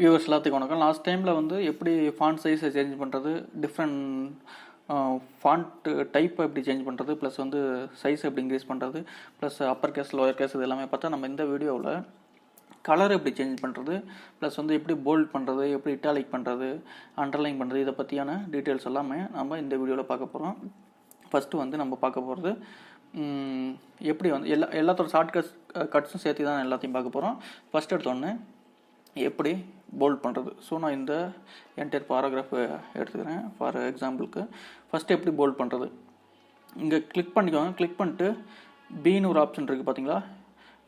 Viewers எல்லாத்துக்கும் வணக்கம். Last டைமில் வந்து எப்படி ஃபாண்ட் சைஸை சேஞ்ச் பண்ணுறது, டிஃப்ரெண்ட் ஃபாண்ட் டைப்பை எப்படி சேஞ்ச் பண்ணுறது, ப்ளஸ் வந்து சைஸ் எப்படி இன்க்ரீஸ் பண்ணுறது, plus upper case lower case இது எல்லாமே பார்த்தா நம்ம இந்த வீடியோவில் கலர் எப்படி சேஞ்ச் பண்ணுறது, ப்ளஸ் வந்து எப்படி போல்ட் பண்ணுறது, எப்படி இட்டாலிக் பண்ணுறது, அண்டர்லைன் பண்ணுறது, இதை பற்றியான டீட்டெயில்ஸ் எல்லாமே நம்ம இந்த வீடியோவில் பார்க்க போகிறோம். ஃபஸ்ட்டு வந்து நம்ம பார்க்க போகிறது எப்படி வந்து எல்லாத்தோட ஷார்ட் கட்ஸும் சேர்த்து தான் எல்லாத்தையும் பார்க்க போகிறோம். ஃபஸ்ட் எடுத்தோடனே எப்படி போல்ட் பண்ணுறது. ஸோ நான் இந்த என்டையர் பாராகிராஃப் எடுத்துக்கிறேன் ஃபார் எக்ஸாம்பிளுக்கு. ஃபஸ்ட்டு எப்படி போல்ட் பண்ணுறது, இங்கே கிளிக் பண்ணிக்கோங்க. கிளிக் பண்ணிட்டு பீன்னு ஒரு ஆப்ஷன் இருக்குது பார்த்தீங்களா,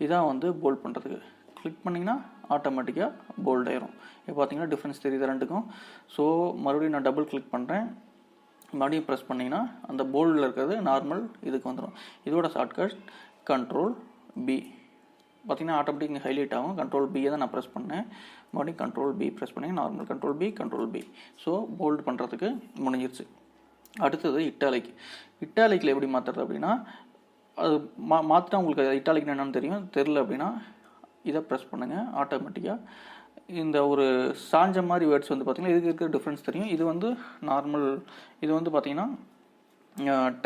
இதான் வந்து போல்ட் பண்ணுறதுக்கு. கிளிக் பண்ணிங்கன்னா ஆட்டோமேட்டிக்காக போல்ட் ஆயிரும். இப்போ பார்த்தீங்கன்னா டிஃப்ரென்ஸ் தெரியுது ரெண்டுக்கும். ஸோ மறுபடியும் நான் டபுள் கிளிக் பண்ணுறேன், மறுபடியும் ப்ரெஸ் பண்ணிங்கன்னா அந்த போல்டில் இருக்கிறது நார்மல் இதுக்கு வந்துடும். இதோட ஷார்ட்கட் கண்ட்ரோல் பி. பார்த்தீங்கன்னா ஆட்டோமேட்டிக் ஹைலைட் ஆகும். கண்ட்ரோல் பியை தான் நான் ப்ரெஸ் பண்ணேன், மறுபடியும் கண்ட்ரோல் பி ப்ரெஸ் பண்ணி normal control B. So bold பண்ணுறதுக்கு முடிஞ்சிருச்சு. அடுத்தது இட்டாலிக். இட்டாலிக்கில் எப்படி மாற்றுறது அப்படின்னா, அது மாற்றினா உங்களுக்கு இட்டாலிக் என்னென்னு தெரில அப்படின்னா இதை ப்ரெஸ் பண்ணுங்கள். ஆட்டோமேட்டிக்காக இந்த ஒரு சாஞ்ச மாதிரி வேர்ட்ஸ் வந்து பார்த்திங்கன்னா இதுக்கு இருக்கிற டிஃப்ரென்ஸ் தெரியும். இது வந்து நார்மல், இது வந்து பார்த்திங்கன்னா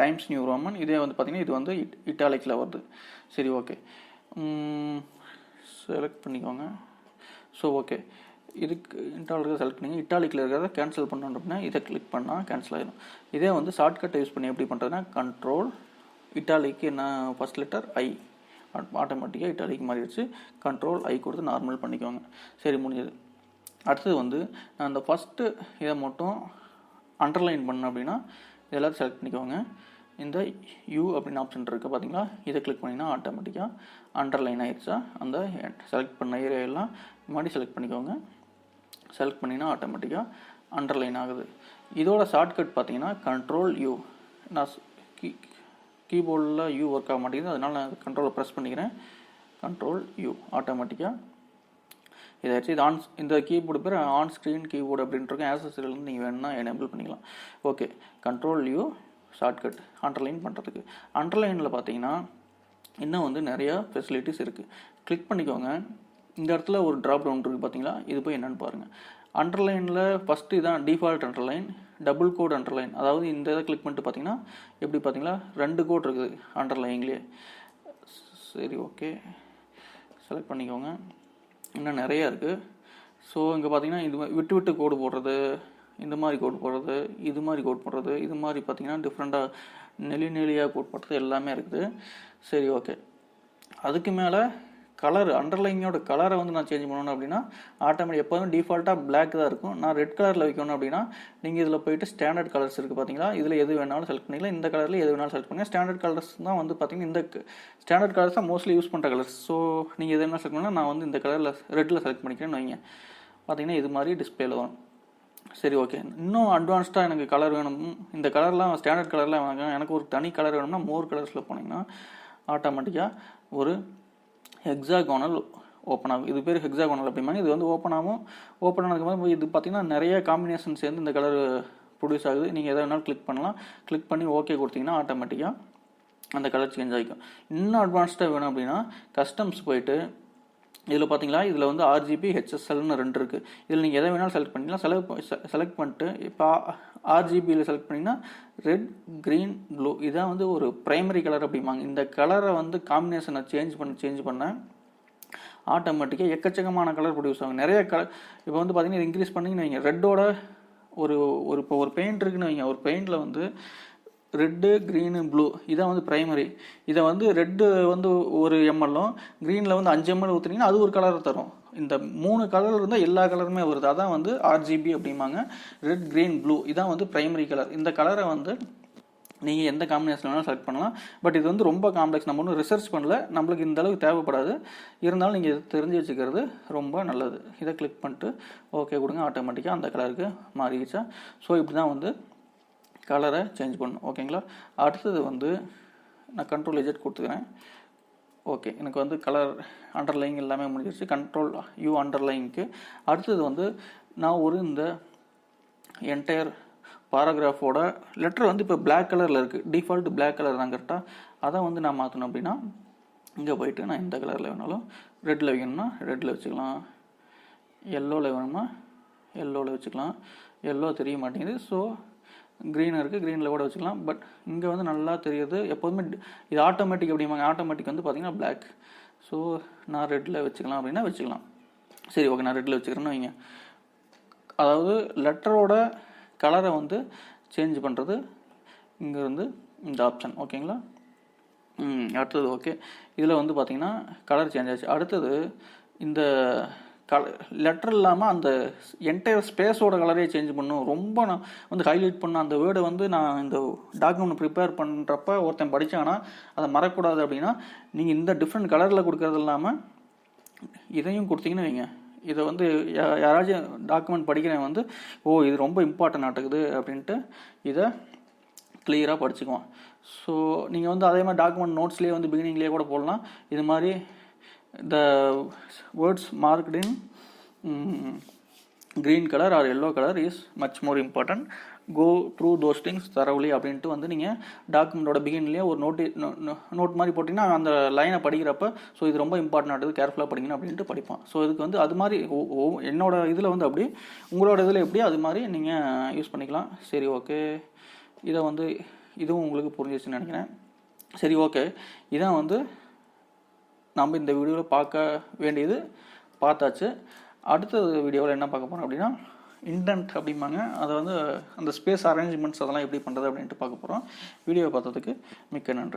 டைம்ஸ் நியூ ரோமன். இதே வந்து பார்த்திங்கன்னா இது வந்து இட்டாலிக்கில் வருது. சரி, ஓகே, செலக்ட் பண்ணிக்கோங்க. ஸோ ஓகே, இதுக்கு இட்டாலிக் செலக்ட் பண்ணி இட்டாலிக்கில் இருக்கிறத கேன்சல் பண்ணோம் அப்படின்னா இதை கிளிக் பண்ணால் கேன்சல் ஆகிடும். இதே வந்து ஷார்ட்கட்டை யூஸ் பண்ணி எப்படி பண்ணுறதுன்னா கண்ட்ரோல் இட்டாலிக்கு என்ன ஃபஸ்ட் லெட்டர் ஐ, ஆட்டோமேட்டிக்காக இட்டாலிக்கு மாறிடுச்சு. கண்ட்ரோல் ஐ கொடுத்து நார்மல் பண்ணிக்கோங்க. சரி, முடிஞ்சது. அடுத்தது வந்து நான் அந்த ஃபஸ்ட்டு இதை மட்டும் அண்டர்லைன் பண்ணேன் அப்படின்னா இதெல்லாம் செலக்ட் பண்ணிக்கோங்க. இந்த யூ அப்படின்னு ஆப்ஷன் இருக்குது பார்த்தீங்களா, இதை கிளிக் பண்ணிங்கன்னா ஆட்டோமேட்டிக்காக அண்டர்லைன் ஆயிடுச்சா. அந்த செலக்ட் பண்ண ஏரியாவெல்லாம் மறுபடியும் செலக்ட் பண்ணிக்கோங்க. செலக்ட் பண்ணிங்கன்னா ஆட்டோமேட்டிக்காக அண்டர்லைன் ஆகுது. இதோட ஷார்ட்கட் பார்த்தீங்கன்னா கண்ட்ரோல் யூ. நான் கீபோர்டில் யூ ஒர்க் ஆக மாட்டேங்குது, அதனால் நான் கண்ட்ரோலை ப்ரெஸ் பண்ணிக்கிறேன். கண்ட்ரோல் யூ ஆட்டோமேட்டிக்காக இதாச்சு. இது இந்த கீபோர்டு பேர் ஆன் ஸ்க்ரீன் கீபோர்டு அப்படின்ட்டு ஆக்சஸரியிலேருந்து நீங்கள் வேணும்னா எனேபிள் பண்ணிக்கலாம். Okay, control you shortcut underline பண்ணுறதுக்கு. அண்டர்லைனில் பார்த்தீங்கன்னா இன்னும் வந்து நிறையா ஃபெசிலிட்டிஸ் இருக்குது. கிளிக் பண்ணிக்கோங்க. இந்த இடத்துல ஒரு ட்ராப் டவுன் இருக்குது பார்த்தீங்களா, இது போய் என்னென்னு பாருங்கள். அண்டர்லைனில் ஃபஸ்ட்டு இதான் default underline, double quote underline. அதாவது இந்த இதை கிளிக் பண்ணிட்டு பார்த்தீங்கன்னா எப்படி பார்த்தீங்களா 2 கோட் இருக்குது அண்டர்லைன்லேயே. சரி, ஓகே, செலக்ட் பண்ணிக்கோங்க. இன்னும் நிறையா இருக்குது. ஸோ இங்கே பார்த்தீங்கன்னா இது விட்டு விட்டு கோடு போடுறது, இந்த மாதிரி கோட் போடுறது, இது மாதிரி கோட் போடுறது, இது மாதிரி பார்த்தீங்கன்னா டிஃப்ரெண்ட்டாக நெளியாக கோட் போடுறது எல்லாமே இருக்குது. சரி, ஓகே. அதுக்கு மேலே கலர், அண்டர்லைனோட கலரை வந்து நான் சேஞ்ச் பண்ணணும் அப்படின்னா ஆட்டோமேட்டிக் எப்போதும் டிஃபால்ட்டாக பிளாக் தான் இருக்கும். நான் ரெட் கலரில் வைக்கணும் அப்படின்னா நீங்கள் இதில் போயிட்டு ஸ்டாண்டர்ட் கலர்ஸ் இருக்குது பார்த்தீங்களா, இதில் எது வேணாலும் செலக்ட் பண்ணிக்கலாம். இந்த கலரில் எது வேணாலும் செலக்ட் பண்ணுங்கள். ஸ்டாண்டர்ட் கலர்ஸ் தான் வந்து பார்த்தீங்கன்னா இந்த ஸ்டாண்டர்ட் கலர்ஸ் தான் மோஸ்ட்லி யூஸ் பண்ணுற கலர்ஸ். ஸோ நீங்கள் எது வேணாலும் செலக்ட் பண்ணால் நான் வந்து இந்த கலரில் ரெட்டில் செலக்ட் பண்ணிக்கிறேன்னு வைங்க. பார்த்தீங்கன்னா இது மாதிரி டிஸ்பிளேல வரும். சரி, ஓகே. இன்னும் அட்வான்ஸ்டாக எனக்கு கலர் வேணும், இந்த கலர்லாம் ஸ்டாண்டர்ட் கலர்லாம் வேணும், எனக்கு ஒரு தனி கலர் வேணும்னா மோர் கலர்ஸில் போனீங்கன்னா ஆட்டோமேட்டிக்காக ஒரு ஹெக்ஸாகோனல் ஓப்பன் ஆகும். இது பேர் ஹெக்ஸாகோனல் அப்படிம்பாங்க. இது வந்து ஓப்பன் ஆகும். ஓப்பன் ஆனதுக்கு இது பார்த்தீங்கன்னா நிறைய காம்பினேஷன் சேர்ந்து இந்த கலர் ப்ரொடியூஸ் ஆகுது. நீங்கள் எதை வேணாலும் கிளிக் பண்ணலாம். கிளிக் பண்ணி ஓகே கொடுத்தீங்கன்னா ஆட்டோமேட்டிக்காக அந்த கலர் சேஞ்ச் ஆகிக்கும். இன்னும் அட்வான்ஸ்டாக வேணும் அப்படின்னா கஸ்டம்ஸ் போயிட்டு இதில் பார்த்தீங்களா, இதில் வந்து ஆர்ஜிபி ஹெச்எஸ்எல்னு 2 இருக்குது. இதில் நீங்கள் எதை வேணாலும் செலக்ட் பண்ணிக்கலாம். செலக்ட் பண்ணிட்டு இப்போ ஆர்ஜிபியில் செலக்ட் பண்ணிங்கன்னா ரெட், க்ரீன், ப்ளூ இதான் வந்து ஒரு ப்ரைமரி கலர் அப்படிம்பாங்க. இந்த கலரை வந்து காம்பினேஷனை சேஞ்ச் பண்ண ஆட்டோமேட்டிக்காக எக்கச்சக்கமான கலர் ப்ரொடியூஸ் ஆகும். நிறைய கலர் இப்போ வந்து பார்த்தீங்கன்னா இது இன்க்ரீஸ் பண்ணிங்கன்னு வைங்க. ரெட்டோட இப்போ ஒரு பெயிண்ட் இருக்குன்னு வைங்க. ஒரு பெயிண்டில் வந்து ரெட்டு, க்ரீனு, ப்ளூ இதான் வந்து ப்ரைமரி. இதை வந்து ரெட்டு வந்து ஒரு எம்எல்லும் க்ரீனில் வந்து 5 ml ஊற்றுனீங்கன்னா அது ஒரு கலரை தரும். இந்த 3 கலர் இருந்தால் எல்லா கலருமே வருது. அதான் வந்து ஆர்ஜிபி அப்படிம்பாங்க. ரெட், க்ரீன், ப்ளூ இதான் வந்து ப்ரைமரி கலர். இந்த கலரை வந்து நீங்கள் எந்த காம்பினேஷன் வேணாலும் செலக்ட் பண்ணலாம். பட் இது வந்து ரொம்ப காம்ப்ளெக்ஸ், நம்ம ஒன்றும் ரிசர்ச் பண்ணல, நம்மளுக்கு இந்த அளவுக்கு தேவைப்படாது. இருந்தாலும் நீங்கள் தெரிஞ்சு வச்சுக்கிறது ரொம்ப நல்லது. இதை கிளிக் பண்ணிட்டு ஓகே கொடுங்க. ஆட்டோமேட்டிக்காக அந்த கலருக்கு மாறிடுச்சா. ஸோ இப்படி தான் வந்து கலரை சேஞ்ச் பண்ணணும். ஓகேங்களா. அடுத்தது வந்து நான் கண்ட்ரோல் Z கொடுத்துக்கிறேன். ஓகே, எனக்கு வந்து கலர் அண்டர்லைன் எல்லாமே முடிஞ்சிருச்சு. கண்ட்ரோல் யூ அண்டர்லைனுக்கு அடுத்தது வந்து நான் இந்த என்டையர் பாராகிராஃபோட லெட்டர் வந்து இப்போ பிளாக் கலரில் இருக்குது. டிஃபால்ட் பிளாக் கலர் தான் கரெக்டாக. அதை வந்து நான் மாற்றணும் அப்படின்னா இங்கே போயிட்டு நான் இந்த கலரில் வேணாலும் ரெட்டில் வைக்கணும்னா ரெட்டில் வச்சுக்கலாம். எல்லோவில் வேணுமா எல்லோவில் வச்சுக்கலாம். எல்லோ தெரிய மாட்டேங்குது. ஸோ க்ரீன் இருக்குது, க்ரீனில் கூட வச்சுக்கலாம். பட் இங்கே வந்து நல்லா தெரியுது. எப்போதுமே இது ஆட்டோமேட்டிக் அப்படிம்பாங்க. ஆட்டோமேட்டிக் வந்து பார்த்திங்கன்னா பிளாக். ஸோ நான் ரெட்டில் வச்சுக்கலாம் அப்படின்னா வச்சுக்கலாம். சரி ஓகே, நான் ரெட்டில் வச்சுக்கிறேன்னு வைங்க. அதாவது லெட்டரோட கலரை வந்து சேஞ்ச் பண்ணுறது இங்கே வந்து இந்த ஆப்ஷன். ஓகேங்களா? அடுத்தது ஓகே, இதில் வந்து பார்த்திங்கன்னா கலர் சேஞ்ச் ஆச்சு. அடுத்தது இந்த லெட்டர் இல்லாமல் அந்த என்டையர் ஸ்பேஸோட கலரே சேஞ்ச் பண்ணும். ரொம்ப நான் வந்து ஹைலைட் பண்ண அந்த வேர்டை வந்து நான் இந்த டாக்குமெண்ட் ப்ரிப்பேர் பண்ணுறப்ப ஒருத்தன் படித்தாங்கன்னா அதை மறக்கக்கூடாது அப்படின்னா நீங்கள் இந்த டிஃப்ரெண்ட் கலரில் கொடுக்கறது இல்லாமல் இதையும் கொடுத்தீங்கன்னு வைங்க. இதை வந்து யாராச்சும் டாக்குமெண்ட் படிக்கிறவன் வந்து இது ரொம்ப இம்பார்ட்டன்ட் ஆட்டுக்குது அப்படின்ட்டு இதை கிளியராக படிச்சுக்குவான். ஸோ நீங்கள் வந்து அதே மாதிரி டாக்குமெண்ட் நோட்ஸ்லேயே வந்து பிகினிங்லேயே கூட போடலாம். இது மாதிரி the words marked in green color or yellow color is much more important. Go through those things thoroughly அப்படின்ட்டு வந்து நீங்கள் டாக்குமெண்ட்டோட பிகின்லேயே ஒரு நோட் மாதிரி போட்டிங்கன்னா அந்த லைனை படிக்கிறப்ப ஸோ இது ரொம்ப இம்பார்ட்டன்ட் ஆகுது, கேர்ஃபுல்லாக படிக்கணும் அப்படின்ட்டு படிப்பான். ஸோ இதுக்கு வந்து அது மாதிரி என்னோட இதில் வந்து அப்படி, உங்களோட இதில் எப்படி அது மாதிரி நீங்கள் யூஸ் பண்ணிக்கலாம். சரி ஓகே, இதை வந்து இதுவும் உங்களுக்கு புரிஞ்சிச்சுன்னு நினைக்கிறேன். சரி ஓகே, இதான் வந்து நம்ம இந்த வீடியோவில் பார்க்க வேண்டியது பார்த்தாச்சு. அடுத்த வீடியோவில் என்ன பார்க்க போகிறோம் அப்படின்னா இன்டென்ட் அப்படிம்பாங்க. அதை வந்து அந்த ஸ்பேஸ் அரேஞ்ச்மெண்ட்ஸ் அதெல்லாம் எப்படி பண்ணுறது அப்படின்ட்டு பார்க்க போகிறோம். வீடியோ பார்த்ததுக்கு மிக்க நன்றி.